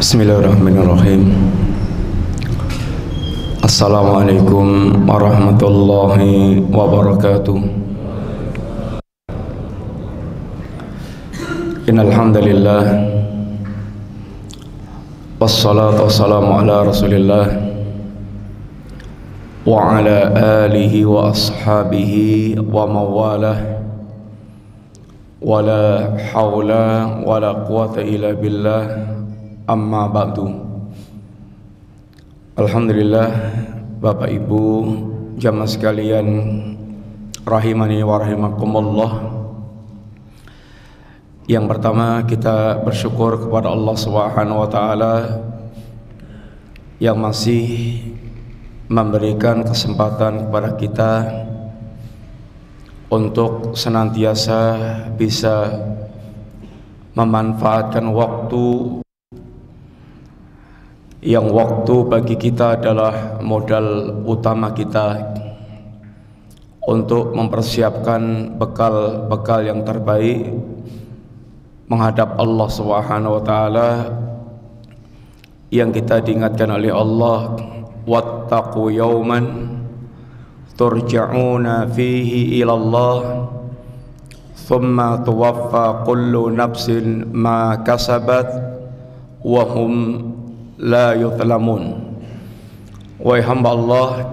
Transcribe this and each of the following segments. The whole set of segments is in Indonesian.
Bismillahirrahmanirrahim. Assalamualaikum warahmatullahi wabarakatuh. Innal hamdalillah wassalatu wassalamu ala Rasulillah wa ala alihi wa ashabihi wa mawalah. Wala hawla wala quwata illa billah. Amma ba'du. Alhamdulillah, Bapak Ibu jamaah sekalian rahimani wa rahimakumullah. Yang pertama, kita bersyukur kepada Allah Subhanahu wa taala yang masih memberikan kesempatan kepada kita untuk senantiasa bisa memanfaatkan waktu yang waktu bagi kita adalah modal utama kita untuk mempersiapkan bekal-bekal yang terbaik menghadap Allah Subhanahu wa taala, yang kita diingatkan oleh Allah, wattaqu yawman turja'una fihi ila Allah thumma tuwaffa kullu nafsin ma kasabat wa hum la yutlamun. Wahai hamba Allah,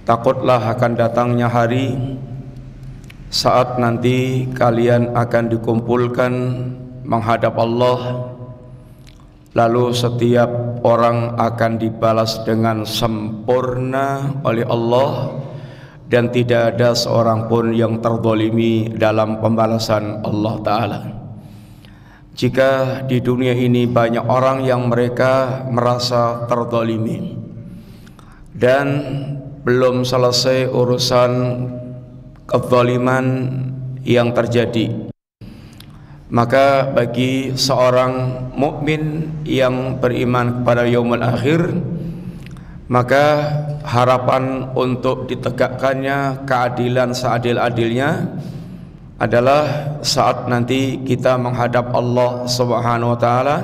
takutlah akan datangnya hari saat nanti kalian akan dikumpulkan menghadap Allah, lalu setiap orang akan dibalas dengan sempurna oleh Allah, dan tidak ada seorang pun yang terzalimi dalam pembalasan Allah Ta'ala. Jika di dunia ini banyak orang yang mereka merasa terzalimi dan belum selesai urusan kezaliman yang terjadi, maka bagi seorang mukmin yang beriman kepada yaumul akhir, maka harapan untuk ditegakkannya keadilan seadil-adilnya adalah saat nanti kita menghadap Allah Subhanahu wa taala,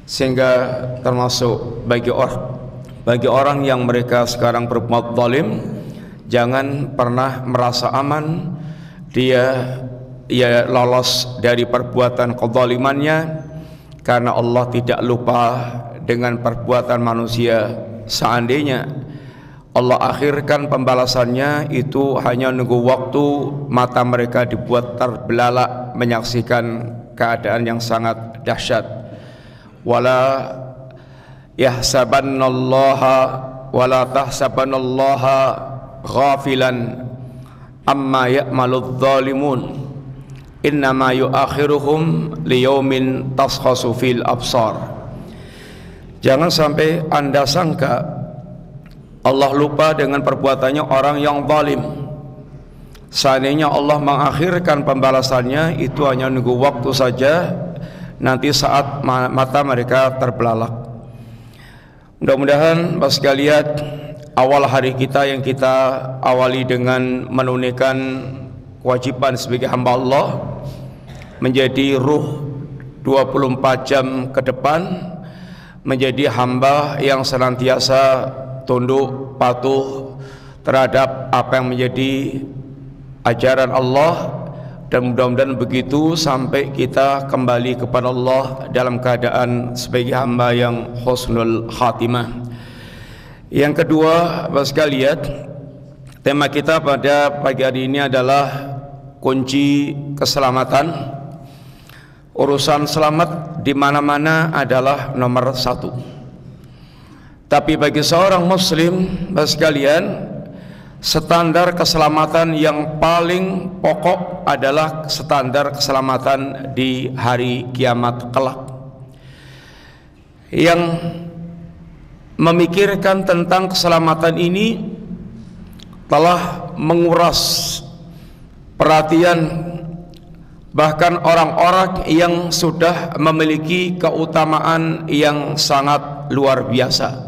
sehingga termasuk bagi orang yang mereka sekarang berbuat zalim, jangan pernah merasa aman dia lolos dari perbuatan kezalimannya, karena Allah tidak lupa dengan perbuatan manusia. Seandainya Allah akhirkan pembalasannya, itu hanya nunggu waktu mata mereka dibuat terbelalak menyaksikan keadaan yang sangat dahsyat. Wala tahsabannallaha ghafilan amma ya'maludz zalimun, innama yu'akhiruhum liyaumin taskhasu fil absar. Jangan sampai Anda sangka Allah lupa dengan perbuatannya orang yang zalim. Seandainya Allah mengakhirkan pembalasannya, itu hanya nunggu waktu saja, nanti saat mata mereka terbelalak. Mudah-mudahan Bapak sekalian, awal hari kita yang kita awali dengan menunaikan kewajiban sebagai hamba Allah, menjadi ruh 24 jam ke depan, menjadi hamba yang senantiasa tunduk patuh terhadap apa yang menjadi ajaran Allah, dan mudah-mudahan begitu sampai kita kembali kepada Allah dalam keadaan sebagai hamba yang husnul khatimah. Yang kedua, Bapak sekalian, tema kita pada pagi hari ini adalah kunci keselamatan. Urusan selamat di mana-mana adalah nomor satu. Tapi bagi seorang muslim, Bapak sekalian, standar keselamatan yang paling pokok adalah standar keselamatan di hari kiamat kelak. Yang memikirkan tentang keselamatan ini telah menguras perhatian bahkan orang-orang yang sudah memiliki keutamaan yang sangat luar biasa.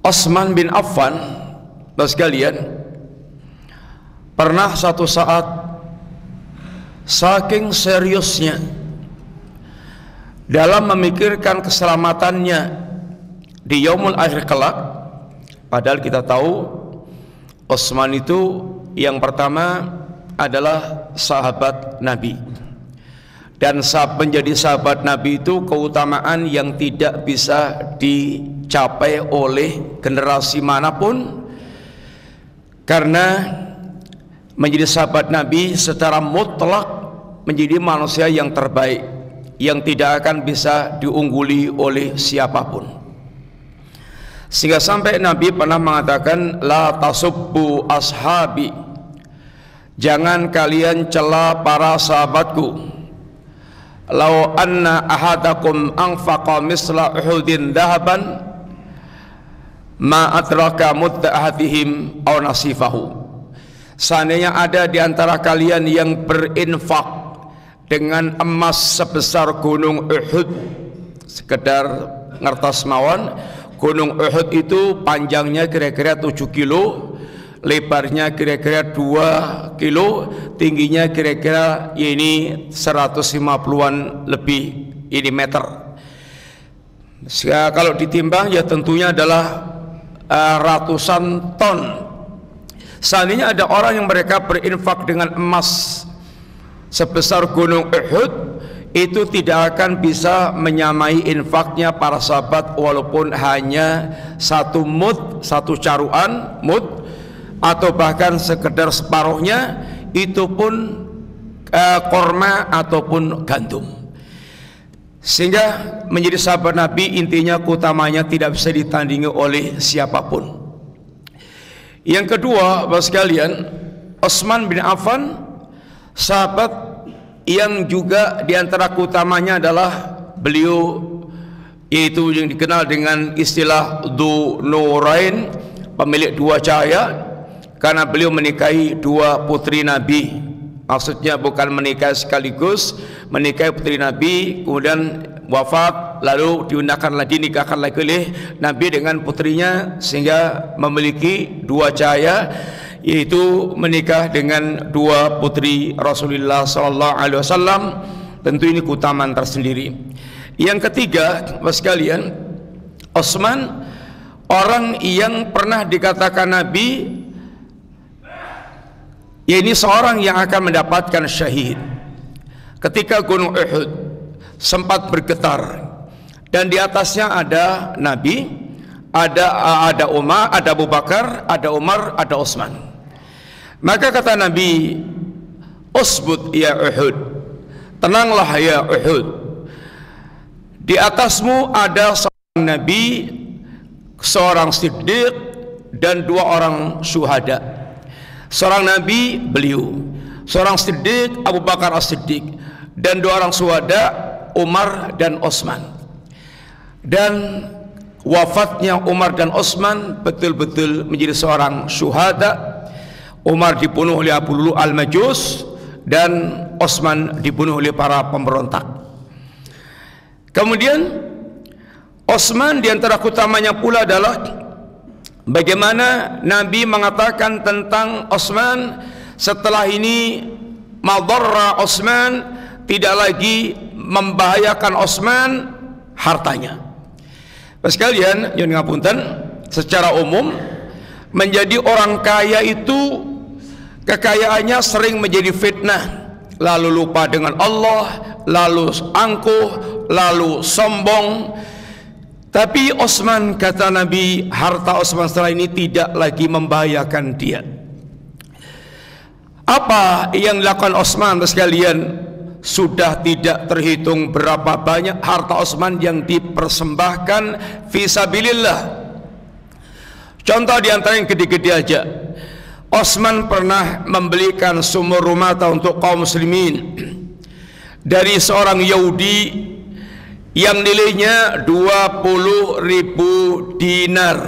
Utsman bin Affan, Bapak sekalian, pernah satu saat saking seriusnya dalam memikirkan keselamatannya di yaumul akhir kelak. Padahal kita tahu Utsman itu yang pertama adalah sahabat Nabi, dan menjadi sahabat Nabi itu keutamaan yang tidak bisa dicapai oleh generasi manapun, karena menjadi sahabat Nabi secara mutlak menjadi manusia yang terbaik, yang tidak akan bisa diungguli oleh siapapun. Sehingga sampai Nabi pernah mengatakan, la tasubbu ashabi, jangan kalian cela para sahabatku. Lau anna ahadakum anfaqa misla uhudin dahaban ma adraka mudda ahadihim aw nasifahu. Seandainya ada di antara kalian yang berinfak dengan emas sebesar gunung Uhud, sekedar ngertos mawon. Gunung Uhud itu panjangnya kira-kira 7 kilo, lebarnya kira-kira 2 kilo, tingginya kira-kira ini 150-an lebih ini meter. Kalau ditimbang ya tentunya adalah ratusan ton. Seandainya ada orang yang mereka berinfak dengan emas sebesar gunung Uhud, itu tidak akan bisa menyamai infaknya para sahabat, walaupun hanya 1 mud, 1 caruan mud, atau bahkan sekedar separuhnya, itu pun korma ataupun gandum. Sehingga menjadi sahabat Nabi intinya keutamanya tidak bisa ditandingi oleh siapapun. Yang kedua, Bapak sekalian, Utsman bin Affan, sahabat yang juga diantara keutamanya adalah beliau, yaitu yang dikenal dengan istilah Dzu Nurain, pemilik 2 cahaya, karena beliau menikahi 2 putri Nabi. Maksudnya bukan menikah sekaligus, menikahi putri Nabi kemudian wafat, lalu dinikahkan lagi oleh Nabi dengan putrinya, sehingga memiliki 2 cahaya, yaitu menikah dengan 2 putri Rasulullah SAW. Tentu ini keutamaan tersendiri. Yang ketiga, Bapak sekalian, Utsman orang yang pernah dikatakan Nabi, ya ini seorang yang akan mendapatkan syahid. Ketika gunung Uhud sempat bergetar dan di atasnya ada Nabi, ada Umar, ada Abu Bakar, ada Umar, ada Utsman. Maka kata Nabi, usbut ya Uhud, tenanglah ya Uhud, di atasmu ada seorang Nabi, seorang Siddiq, dan 2 orang syuhada. Seorang Nabi beliau, seorang Siddiq Abu Bakar As-Siddiq, dan 2 orang syuhada Umar dan Utsman. Dan wafatnya Umar dan Utsman betul-betul menjadi seorang syuhada. Umar dibunuh oleh Abu Lu'lu' al-Majus dan Utsman dibunuh oleh para pemberontak. Kemudian Utsman diantara utamanya pula adalah bagaimana Nabi mengatakan tentang Utsman, setelah ini madarra Utsman, tidak lagi membahayakan Utsman hartanya. Sekalian yang ngapunten, secara umum menjadi orang kaya itu kekayaannya sering menjadi fitnah, lalu lupa dengan Allah, lalu angkuh, lalu sombong. Tapi Utsman, kata Nabi, harta Utsman setelah ini tidak lagi membahayakan dia. Apa yang dilakukan Utsman sekalian? Sudah tidak terhitung berapa banyak harta Utsman yang dipersembahkan fisabilillah. Contoh diantara yang gede-gede aja, Utsman pernah membelikan sumur rumah untuk kaum muslimin dari seorang Yahudi yang nilainya 20.000 dinar.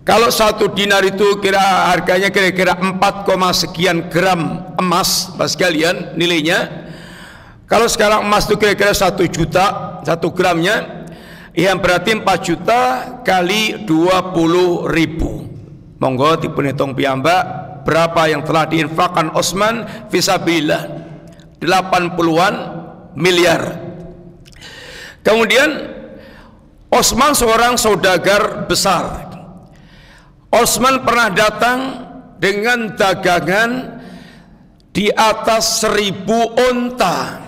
Kalau 1 dinar itu harganya kira-kira 4, sekian gram emas, Bapak sekalian, nilainya. Kalau sekarang emas itu kira-kira 1 juta 1 gramnya, yang berarti 4 juta kali 20.000. Monggo dipun hitung piyambak berapa yang telah diinfakkan Utsman fisabilillah, 80-an miliar. Kemudian Utsman seorang saudagar besar. Utsman pernah datang dengan dagangan di atas 1000 unta.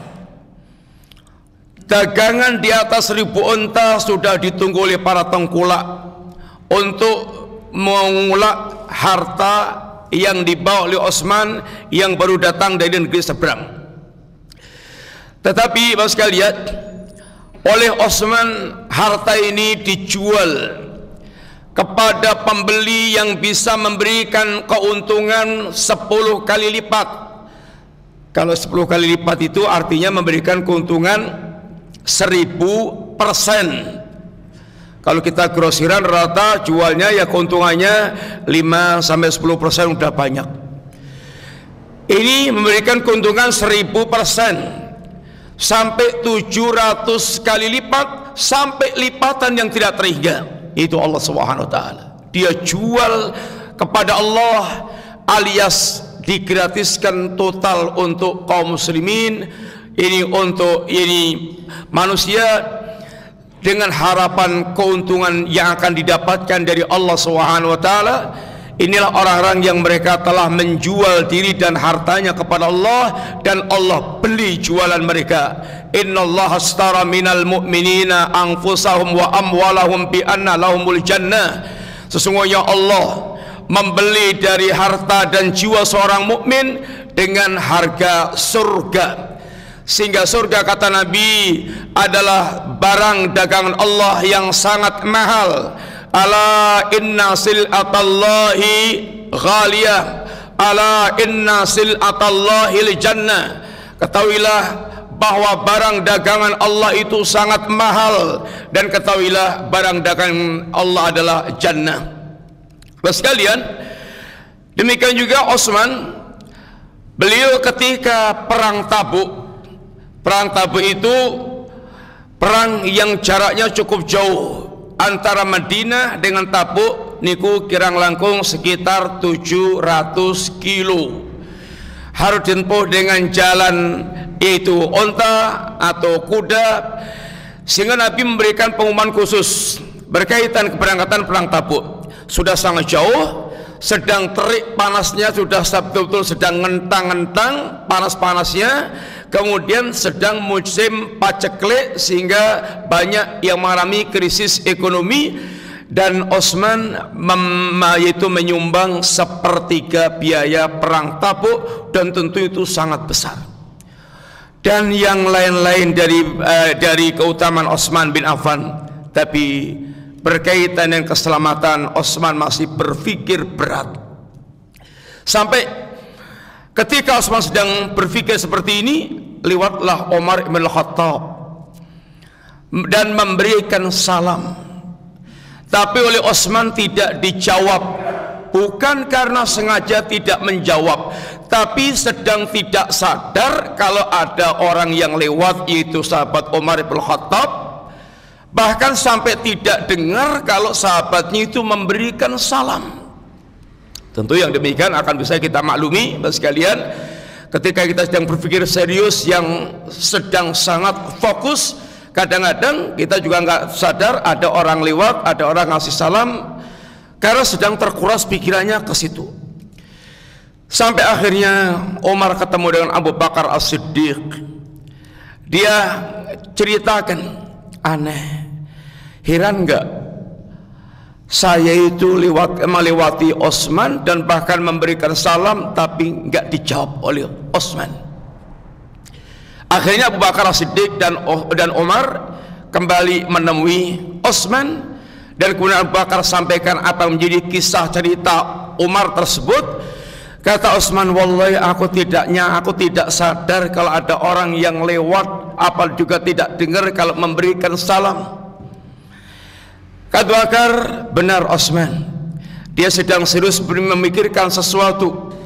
Dagangan di atas 1000 unta sudah ditunggu oleh para tengkulak untuk mengulak harta yang dibawa oleh Utsman yang baru datang dari negeri seberang. Tetapi Bapak sekalian, oleh Utsman harta ini dijual kepada pembeli yang bisa memberikan keuntungan 10 kali lipat. Kalau 10 kali lipat itu artinya memberikan keuntungan 1000%. Kalau kita grosiran rata jualnya ya keuntungannya 5-10% udah banyak. Ini memberikan keuntungan 1000%. Sampai 700 kali lipat, sampai lipatan yang tidak terhingga. Itu Allah Subhanahu wa taala. Dia jual kepada Allah alias digratiskan total untuk kaum muslimin. Ini untuk manusia dengan harapan keuntungan yang akan didapatkan dari Allah Subhanahu wa taala. Inilah orang-orang yang mereka telah menjual diri dan hartanya kepada Allah, dan Allah beli jualan mereka. Innallaha ashtara minal mu'minina anfusahum wa amwalahum bi anna lahumul jannah. Sesungguhnya Allah membeli dari harta dan jiwa seorang mukmin dengan harga surga. Sehingga surga, kata Nabi, adalah barang dagangan Allah yang sangat mahal. Ala inna sil'atallahi ghaliyah, ala inna sil'atallahi jannah. Ketahuilah bahwa barang dagangan Allah itu sangat mahal, dan ketahuilah barang dagangan Allah adalah jannah. Sekalian, demikian juga Utsman, beliau ketika perang Tabuk. Perang Tabuk itu perang yang jaraknya cukup jauh. Antara Madinah dengan Tabuk niku kirang langkung sekitar 700 kilo. Harus ditempuh dengan jalan yaitu onta atau kuda. Sehingga Nabi memberikan pengumuman khusus berkaitan keberangkatan perang Tabuk. Sudah sangat jauh, sedang terik panasnya, sudah betul-betul sedang ngentang-ngentang panas-panasnya. Kemudian sedang musim paceklik sehingga banyak yang mengalami krisis ekonomi, dan Utsman yaitu menyumbang 1/3 biaya perang Tabuk, dan tentu itu sangat besar. Dan yang lain-lain dari keutamaan Utsman bin Affan, tapi berkaitan dengan keselamatan Utsman masih berpikir berat. Sampai ketika Utsman sedang berpikir seperti ini, lewatlah Umar bin Khattab dan memberikan salam. Tapi oleh Utsman tidak dijawab, bukan karena sengaja tidak menjawab, tapi sedang tidak sadar kalau ada orang yang lewat, yaitu sahabat Umar bin Khattab. Bahkan sampai tidak dengar kalau sahabatnya itu memberikan salam. Tentu yang demikian akan bisa kita maklumi, Bapak sekalian, ketika kita sedang berpikir serius, yang sedang sangat fokus, kadang-kadang kita juga nggak sadar ada orang lewat, ada orang ngasih salam, karena sedang terkuras pikirannya ke situ. Sampai akhirnya Umar ketemu dengan Abu Bakar As-Siddiq. Dia ceritakan, aneh, heran nggak? Saya itu melewati Utsman dan bahkan memberikan salam, tapi nggak dijawab oleh Utsman. Akhirnya Abu Bakar As-Siddiq dan Umar kembali menemui Utsman, dan kemudian Abu Bakar sampaikan apa menjadi kisah cerita Umar tersebut. Kata Utsman, wallahi aku tidak sadar kalau ada orang yang lewat, apa juga tidak dengar kalau memberikan salam. Kata Abu Bakar, benar Utsman, dia sedang serius memikirkan sesuatu.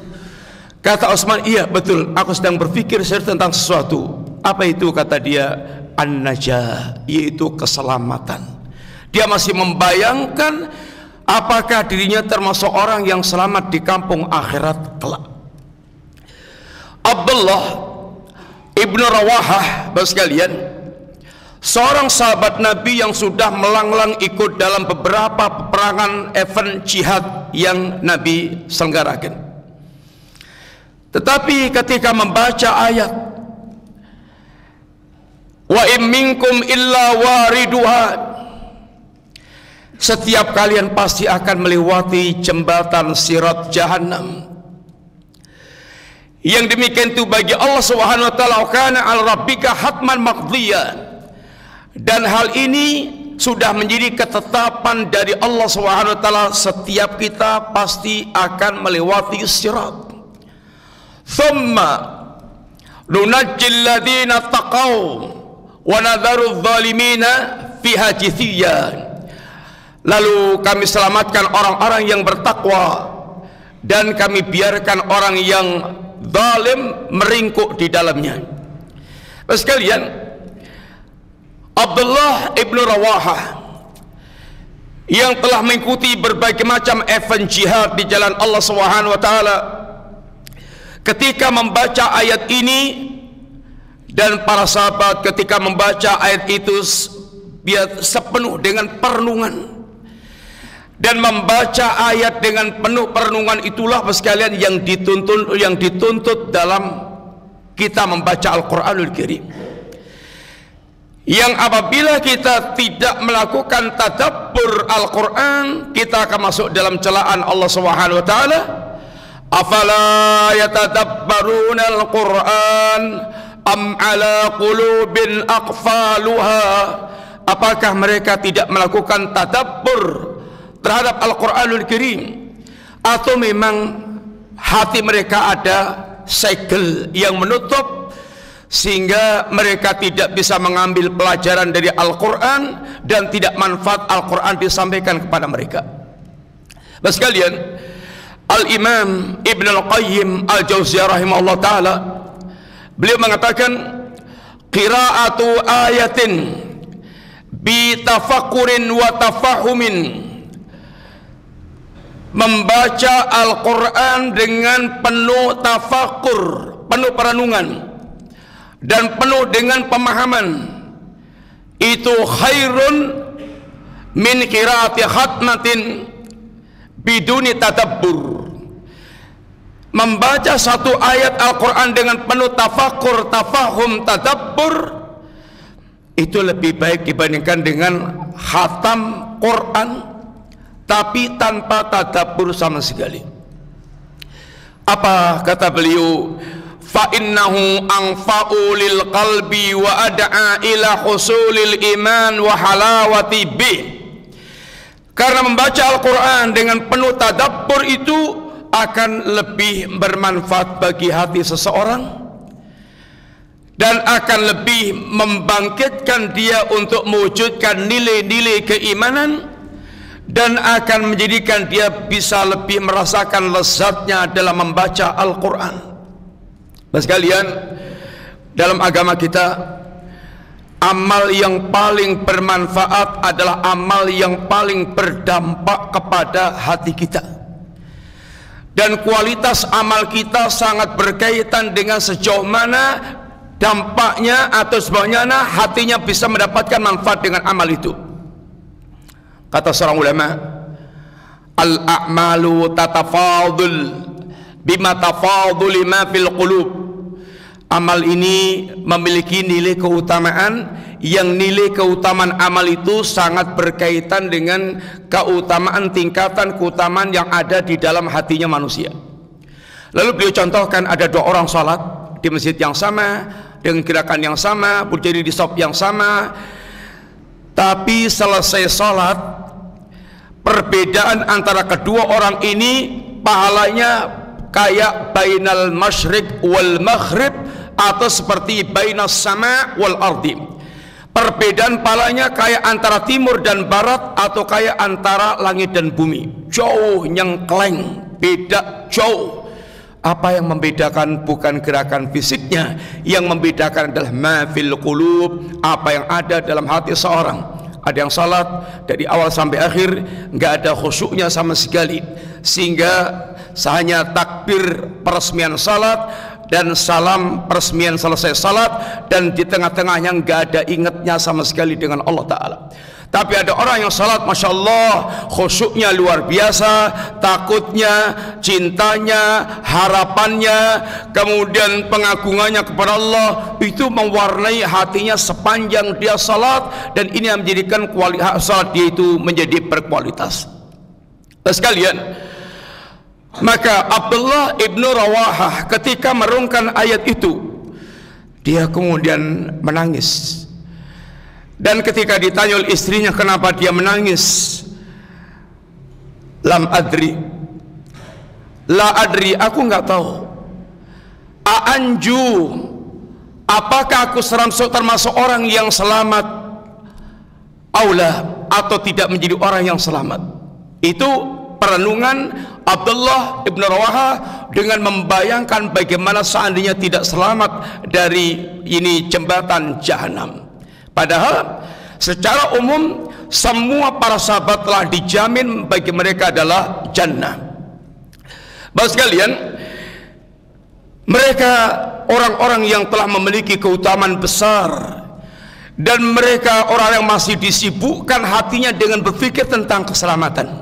Kata Utsman, iya betul, aku sedang berpikir serius tentang sesuatu. Apa itu? Kata dia, an-najah, yaitu keselamatan. Dia masih membayangkan apakah dirinya termasuk orang yang selamat di kampung akhirat kelak. Abdullah ibnu Rawahah, Bapak sekalian, seorang sahabat Nabi yang sudah melanglang ikut dalam beberapa peperangan event jihad yang Nabi selenggarakan. Tetapi ketika membaca ayat wa in minkum illa wariduha, setiap kalian pasti akan melewati jembatan sirat jahannam, yang demikian itu bagi Allah Subhanahu wa taala kana al rabbika hatman maqdiya, dan hal ini sudah menjadi ketetapan dari Allah Subhanahu wa taala, setiap kita pasti akan melewati sirat. Thumma nunajjil ladina taqaw wa nadharu adh-dhalimina fiha jithiya, lalu kami selamatkan orang-orang yang bertakwa dan kami biarkan orang yang zalim meringkuk di dalamnya. Sekalian, Abdullah ibn Rawahah yang telah mengikuti berbagai macam event jihad di jalan Allah Subhanahu wa taala, ketika membaca ayat ini, dan para sahabat ketika membaca ayat itu sepenuh dengan perenungan, dan membaca ayat dengan penuh perenungan itulah sekalian yang dituntut dalam kita membaca Al-Quranul Karim. Yang apabila kita tidak melakukan tadabbur Al-Quran, kita akan masuk dalam celaan Allah Subhanahu wa taala, afala yatadabbaruna al-Quran am ala qulubin aqfaluha, apakah mereka tidak melakukan tadabbur terhadap Al-Quranul Karim, atau memang hati mereka ada segel yang menutup sehingga mereka tidak bisa mengambil pelajaran dari Al-Quran dan tidak manfaat Al-Quran disampaikan kepada mereka. Bapak sekalian, Al-Imam Ibn Al-Qayyim Al-Jauziyah rahimahullah ta'ala, beliau mengatakan qira'atu ayatin bi tafakkurin wa tafahumin, membaca Al-Quran dengan penuh tafakur, penuh perenungan dan penuh dengan pemahaman, itu khairun min qiraati khatmatin biduni tadabbur. Membaca satu ayat Al-Quran dengan penuh tafakur, tafahum, tadabbur, itu lebih baik dibandingkan dengan khatam Quran tapi tanpa tadabbur sama sekali. Apa kata beliau? Fa innahu anfa'u lil qalbi wa ad'a ila husulil iman wa halawati bih. Karena membaca Al-Quran dengan penuh tadabbur itu akan lebih bermanfaat bagi hati seseorang dan akan lebih membangkitkan dia untuk mewujudkan nilai-nilai keimanan, dan akan menjadikan dia bisa lebih merasakan lezatnya dalam membaca Al-Quran. Sekalian, dalam agama kita, amal yang paling bermanfaat adalah amal yang paling berdampak kepada hati kita, dan kualitas amal kita sangat berkaitan dengan sejauh mana dampaknya atau sebagainya hatinya bisa mendapatkan manfaat dengan amal itu. Kata seorang ulama, al-a'malu tatafadul bima tafadul ma fil qulub. Amal ini memiliki nilai keutamaan, yang nilai keutamaan amal itu sangat berkaitan dengan keutamaan, tingkatan keutamaan yang ada di dalam hatinya manusia. Lalu beliau contohkan, ada dua orang sholat di masjid yang sama, dengan gerakan yang sama, berdiri di shaf yang sama, tapi selesai sholat, perbedaan antara kedua orang ini pahalanya kayak bainal masyriq wal maghrib, atau seperti bainas sama wal ardi. Perbedaan pahalanya kayak antara timur dan barat, atau kayak antara langit dan bumi. Jauh nyengkleng, beda jauh. Apa yang membedakan bukan gerakan fisiknya, yang membedakan adalah ma fil qulub, apa yang ada dalam hati seorang. Ada yang salat dari awal sampai akhir nggak ada khusyuknya sama sekali, sehingga hanya takbir peresmian salat dan salam peresmian selesai salat, dan di tengah-tengahnya nggak ada ingatnya sama sekali dengan Allah Ta'ala. Tapi ada orang yang salat, Masya Allah, khusyuknya luar biasa, takutnya, cintanya, harapannya, kemudian pengagungannya kepada Allah, itu mewarnai hatinya sepanjang dia salat, dan ini yang menjadikan kualitas salat dia itu menjadi berkualitas. Sekalian, maka Abdullah ibnu Rawahah ketika merenungkan ayat itu, dia kemudian menangis. Dan ketika ditanya oleh istrinya kenapa dia menangis, lam adri, la adri, aku nggak tahu. Aanju, apakah aku termasuk orang yang selamat, aula, atau tidak menjadi orang yang selamat. Itu perenungan Abdullah ibn Rawahah dengan membayangkan bagaimana seandainya tidak selamat dari ini jembatan jahanam. Padahal secara umum semua para sahabat telah dijamin bagi mereka adalah jannah. Bapak sekalian, mereka orang-orang yang telah memiliki keutamaan besar, dan mereka orang yang masih disibukkan hatinya dengan berpikir tentang keselamatan.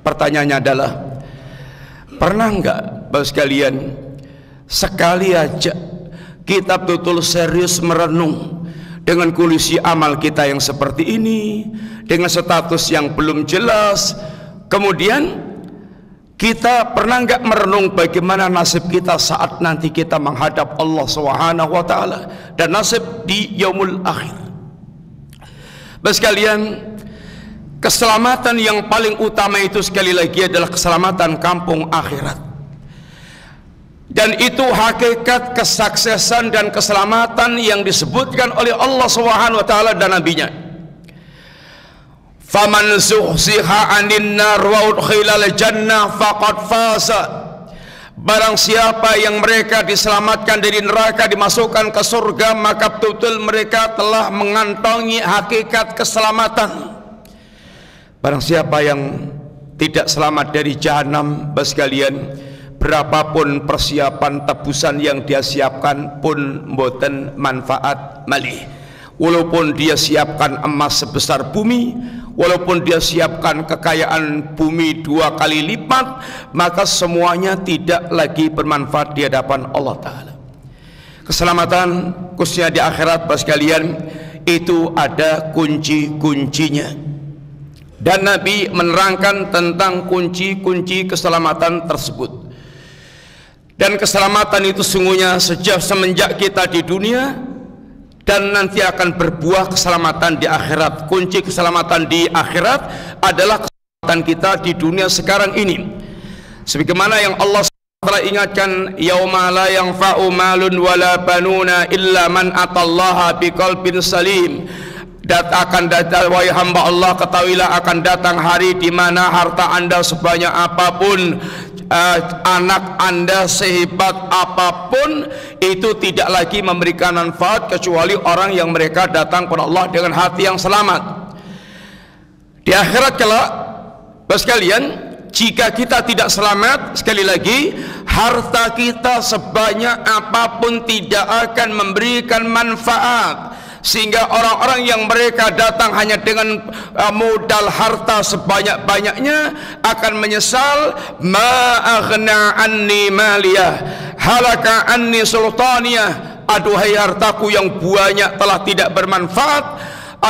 Pertanyaannya adalah, pernah enggak Bapak sekalian sekali aja kita betul serius merenung dengan kondisi amal kita yang seperti ini, dengan status yang belum jelas, kemudian kita pernah nggak merenung bagaimana nasib kita saat nanti kita menghadap Allah Subhanahu wa Ta'ala, dan nasib di yaumul akhir. Bapak sekalian, keselamatan yang paling utama itu sekali lagi adalah keselamatan kampung akhirat. Dan itu hakikat kesuksesan dan keselamatan yang disebutkan oleh Allah Subhanahu wa Ta'ala dan Nabi-Nya. Faman zuhziha 'anil nar wa udkhilal jannah faqad faza. Barang siapa yang mereka diselamatkan dari neraka, dimasukkan ke surga, maka betul-betul mereka telah mengantongi hakikat keselamatan. Barang siapa yang tidak selamat dari jahanam, Bapak sekalian, berapapun persiapan tebusan yang dia siapkan pun mboten manfaat malih. Walaupun dia siapkan emas sebesar bumi, walaupun dia siapkan kekayaan bumi 2 kali lipat, maka semuanya tidak lagi bermanfaat di hadapan Allah Ta'ala. Keselamatan khususnya di akhirat, Bapak sekalian, itu ada kunci-kuncinya, dan Nabi menerangkan tentang kunci-kunci keselamatan tersebut. Dan keselamatan itu sungguhnya semenjak kita di dunia, dan nanti akan berbuah keselamatan di akhirat. Kunci keselamatan di akhirat adalah keselamatan kita di dunia sekarang ini. Sebagaimana yang Allah telah ingatkan, yauma la yanfa'u malun wala banuna illa man atallaha biqalbin salim. Akan datang, wahai hamba Allah, ketahuilah akan datang hari di mana harta Anda sebanyak apapun, anak Anda sehebat apapun, itu tidak lagi memberikan manfaat kecuali orang yang mereka datang kepada Allah dengan hati yang selamat. Di akhirat kelak, Bapak sekalian, jika kita tidak selamat, sekali lagi, harta kita sebanyak apapun tidak akan memberikan manfaat. Sehingga orang-orang yang mereka datang hanya dengan modal harta sebanyak-banyaknya akan menyesal. Ma aghna anni maliyah halaka anni sultaniyah. Aduhai hartaku yang banyak telah tidak bermanfaat.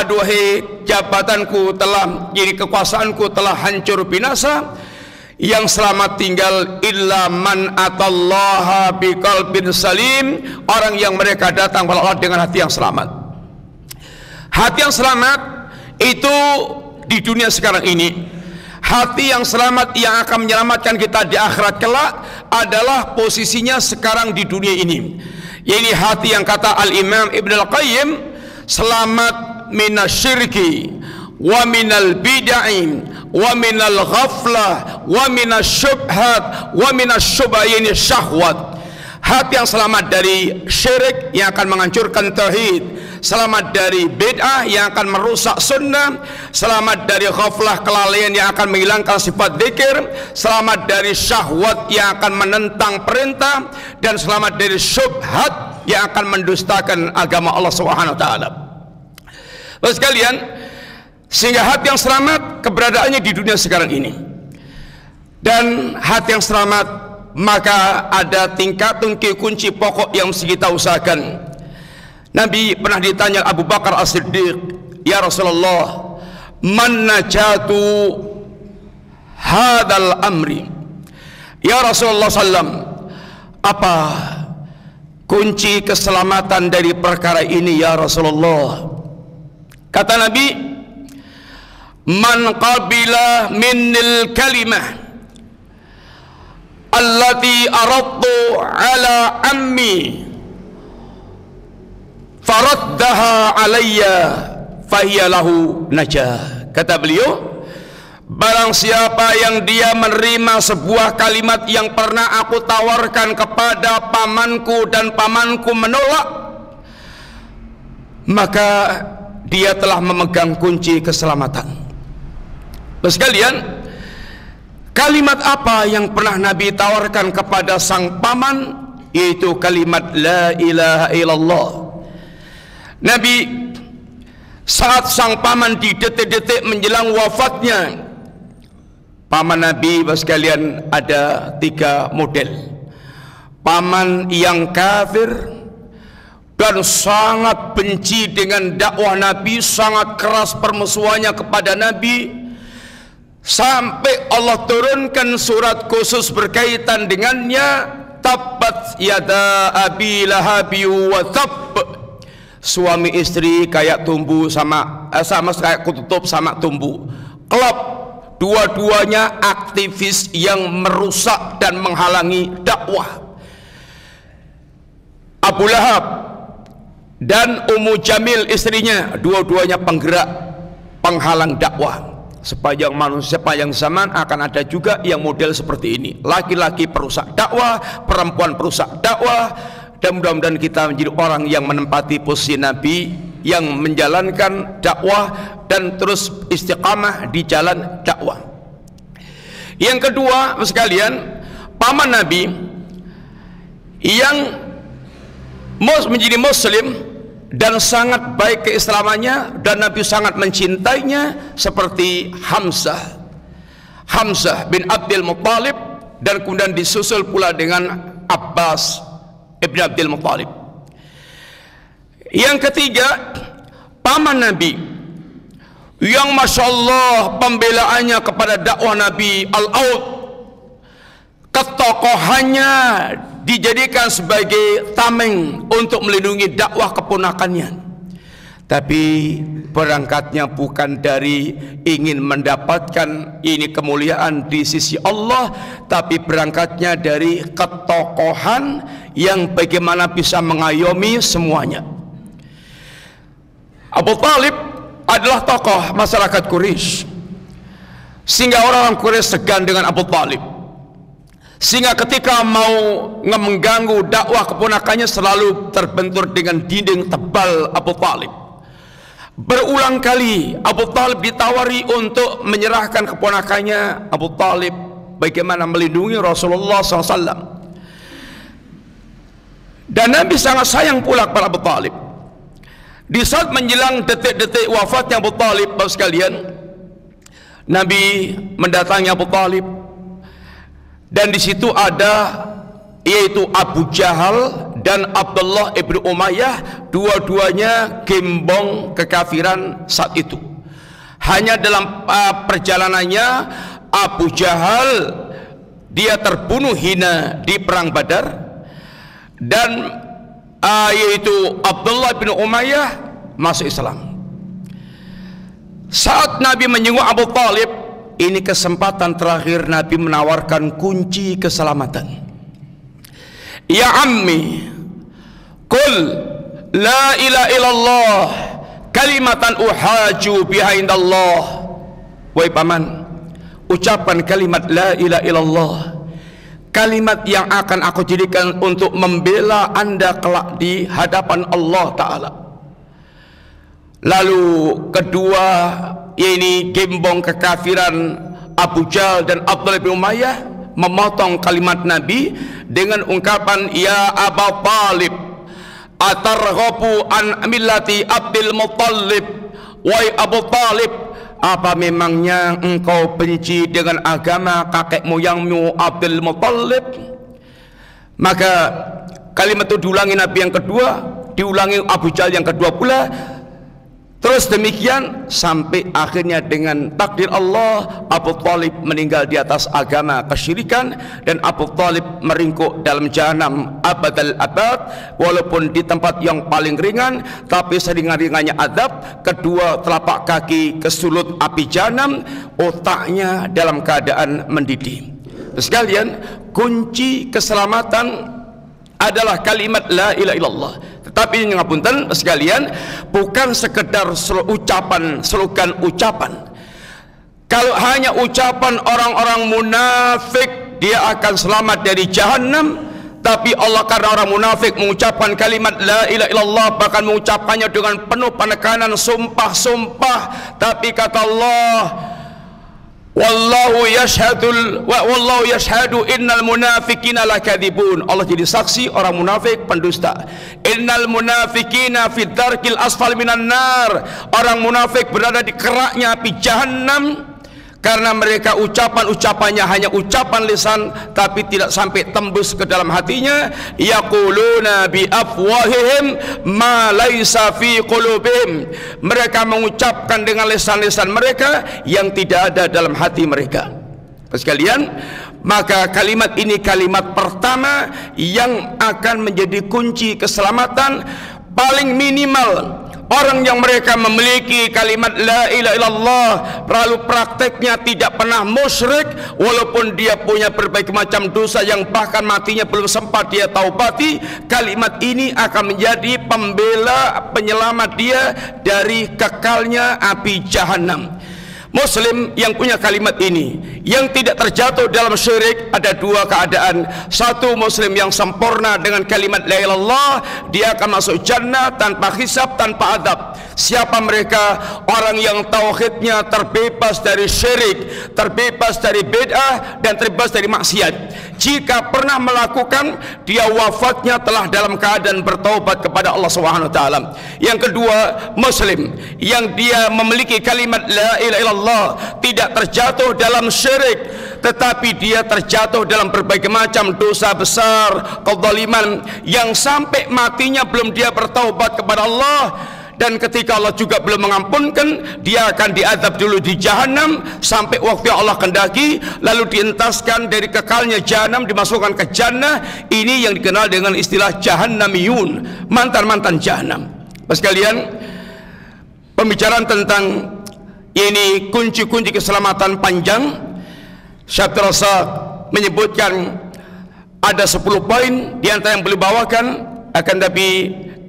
Aduhai jabatanku telah, jadi kekuasaanku telah hancur binasa. Yang selamat tinggal illa man atallaha biqalbin salim, orang yang mereka datang kepada Allah dengan hati yang selamat. Hati yang selamat itu di dunia sekarang ini. Hati yang selamat yang akan menyelamatkan kita di akhirat kelak adalah posisinya sekarang di dunia ini. Ini hati yang kata Al-Imam Ibn Al-Qayyim, selamat minasyirki wa minal bid'ah wa minal ghaflah wa minasyubhat wa minasyubayin syahwat. Hati yang selamat dari syirik yang akan menghancurkan tauhid, selamat dari bid'ah yang akan merusak sunnah, selamat dari ghaflah kelalaian yang akan menghilangkan sifat zikir, selamat dari syahwat yang akan menentang perintah, dan selamat dari syubhat yang akan mendustakan agama Allah Subhanahu wa taala. Bapak sekalian, sehingga hati yang selamat keberadaannya di dunia sekarang ini. Dan hati yang selamat, maka ada tingkatan kunci pokok yang mesti kita usahakan. Nabi pernah ditanya Abu Bakar As-Siddiq, "Ya Rasulullah, man najatu hadzal amri?" Ya Rasulullah sallam, apa kunci keselamatan dari perkara ini ya Rasulullah? Kata Nabi, man qabila minnil kalimah allati aradtu ala ammi faraddaha alayya fahiya lahu najah. Kata beliau, barang siapa yang dia menerima sebuah kalimat yang pernah aku tawarkan kepada pamanku dan pamanku menolak, maka dia telah memegang kunci keselamatan. Sekalian, kalimat apa yang pernah Nabi tawarkan kepada sang paman? Yaitu kalimat la ilaha illallah. Nabi saat sang paman di detik-detik menjelang wafatnya, paman Nabi sekalian ada 3 model. Paman yang kafir dan sangat benci dengan dakwah Nabi, sangat keras permusuhannya kepada Nabi, sampai Allah turunkan surat khusus berkaitan dengannya, tabbat yada abi lahabi wa tab. Suami istri kayak tumbuh sama kayak kututup sama tumbuh, klop. Dua-duanya aktivis yang merusak dan menghalangi dakwah. Abu Lahab dan Ummu Jamil istrinya, dua-duanya penggerak penghalang dakwah. Sepanjang manusia, sepanjang zaman akan ada juga yang model seperti ini. Laki-laki perusak dakwah, perempuan perusak dakwah. Dan mudah-mudahan kita menjadi orang yang menempati posisi Nabi, yang menjalankan dakwah dan terus istiqamah di jalan dakwah. Yang kedua sekalian, paman Nabi yang menjadi muslim dan sangat baik keislamannya, dan Nabi sangat mencintainya, seperti Hamzah bin Abdul Muttalib, dan kemudian disusul pula dengan Abbas ibn Abdul Muttalib. Yang ketiga, paman Nabi yang Masya Allah pembelaannya kepada dakwah Nabi, al-aud, ketokohannya dijadikan sebagai tameng untuk melindungi dakwah keponakannya. Tapi berangkatnya bukan dari ingin mendapatkan ini kemuliaan di sisi Allah, tapi berangkatnya dari ketokohan yang bagaimana bisa mengayomi semuanya. Abu Talib adalah tokoh masyarakat Quraisy, sehingga orang-orang Quraisy segan dengan Abu Talib, sehingga ketika mau mengganggu dakwah keponakannya selalu terbentur dengan dinding tebal Abu Talib. Berulang kali Abu Talib ditawari untuk menyerahkan keponakannya. Abu Talib bagaimana melindungi Rasulullah SAW, dan Nabi sangat sayang pula kepada Abu Talib. Di saat menjelang detik-detik wafatnya Abu Talib, bapak sekalian, Nabi mendatangi Abu Talib, dan di situ ada yaitu Abu Jahal dan Abdullah ibnu Umayyah, dua-duanya gembong kekafiran saat itu. Hanya dalam perjalanannya Abu Jahal dia terbunuh hina di perang Badar, dan yaitu Abdullah bin Umayyah masuk Islam. Saat Nabi menyenguk Abu Talib, ini kesempatan terakhir Nabi menawarkan kunci keselamatan. Ya ammi, qul la ilaha illallah kalimatan uhaju biha indallah. Wahai paman, ucapan kalimat la ilaha illallah, kalimat yang akan aku jadikan untuk membela anda kelak di hadapan Allah Ta'ala. Lalu kedua, ini gembong kekafiran Abu Jahal dan Abdullah bin Umayyah memotong kalimat Nabi dengan ungkapan, ya Abu Talib, atarghabu an millati Abdul Muttalib. Wahai Abu Talib, apa memangnya engkau benci dengan agama kakek moyangmu Abdul Muttalib? Maka kalimat itu diulangi Nabi yang kedua, diulangi Abu Jahal yang kedua pula. Terus demikian sampai akhirnya dengan takdir Allah Abu Talib meninggal di atas agama kesyirikan, dan Abu Talib meringkuk dalam jahanam abadal abad, walaupun di tempat yang paling ringan, tapi seringan-ringannya azab. Kedua telapak kaki kesulut api jahanam, otaknya dalam keadaan mendidih. Sekalian, kunci keselamatan adalah kalimat la ilaha illallah. Tetapi ngapunten sekalian, bukan sekedar ucapan, slogan ucapan. Kalau hanya ucapan orang-orang munafik, dia akan selamat dari jahanam. Tapi Allah, karena orang munafik mengucapkan kalimat la ilaha illallah, bahkan mengucapkannya dengan penuh penekanan, sumpah-sumpah. Tapi kata Allah, wallahu yashhadu innal munafiqina lakadzibun. Allah jadi saksi, orang munafik pendusta. Innal munafiqina fid darkil asfal minan nar. Orang munafik berada di keraknya api jahannam, karena mereka ucapan-ucapannya hanya ucapan lisan, tapi tidak sampai tembus ke dalam hatinya. Yaquluna bi afwahihim ma laisa fi qulubihim. Mereka mengucapkan dengan lisan-lisan mereka yang tidak ada dalam hati mereka. Sekalian, maka kalimat ini kalimat pertama yang akan menjadi kunci keselamatan. Paling minimal orang yang mereka memiliki kalimat la ilaha illallah, lalu prakteknya tidak pernah musyrik, walaupun dia punya berbagai macam dosa yang bahkan matinya belum sempat dia taubati, kalimat ini akan menjadi pembela, penyelamat dia dari kekalnya api jahanam. Muslim yang punya kalimat ini, yang tidak terjatuh dalam syirik, ada dua keadaan. Satu, muslim yang sempurna dengan kalimat la ilaha illallah, dia akan masuk jannah tanpa hisab, tanpa adab. Siapa mereka? Orang yang tauhidnya terbebas dari syirik, terbebas dari bid'ah, dan terbebas dari maksiat. Jika pernah melakukan, dia wafatnya telah dalam keadaan bertaubat kepada Allah Subhanahu wa taala. Yang kedua, muslim yang dia memiliki kalimat la ilaha illallah, tidak terjatuh dalam syirik, tetapi dia terjatuh dalam berbagai macam dosa besar, kezaliman, yang sampai matinya belum dia bertaubat kepada Allah. Dan ketika Allah juga belum mengampunkan, dia akan diazab dulu di jahanam sampai waktu Allah kendaki, lalu dientaskan dari kekalnya jahanam, dimasukkan ke jannah. Ini yang dikenal dengan istilah jahannamiyun, mantan-mantan jahanam. Sekalian, pembicaraan tentang ini kunci-kunci keselamatan panjang. Syekh Abdul Razak menyebutkan ada 10 poin di antara yang boleh bawakan, akan tapi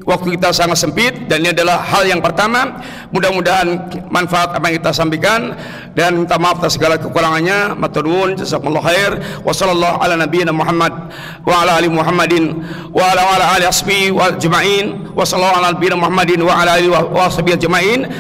waktu kita sangat sempit, dan ini adalah hal yang pertama. Mudah-mudahan manfaat apa yang kita sampaikan, dan minta maaf atas segala kekurangannya. Matur nuwun, jazakumullah khair. Wassallallahu ala nabiyyina Muhammad wa ala ali Muhammadin wa ala ali asbi wal jamain. Wassallallahu ala nabiyyina Muhammadin wa ala ali wa asbi jamain.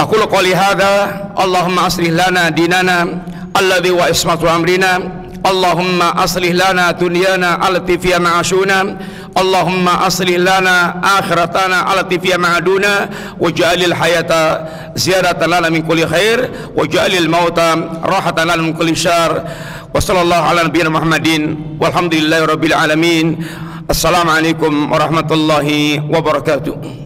Aku qouli hadza, Allahumma aslih lana dinana alladhi wa ismatu amrina, Allahumma aslih lana dunyana allati fiha ma'ashuna, Allahumma aslih lana akhiratana allati fiha ma'aduna, waj'alil hayata ziyadatan lana min kulli khair, waj'alil mauta rahatan lana min kulli syarr. Wa sallallahu ala nabiyyina Muhammadin walhamdulillahi rabbil alamin. Assalamualaikum warahmatullahi wabarakatuh.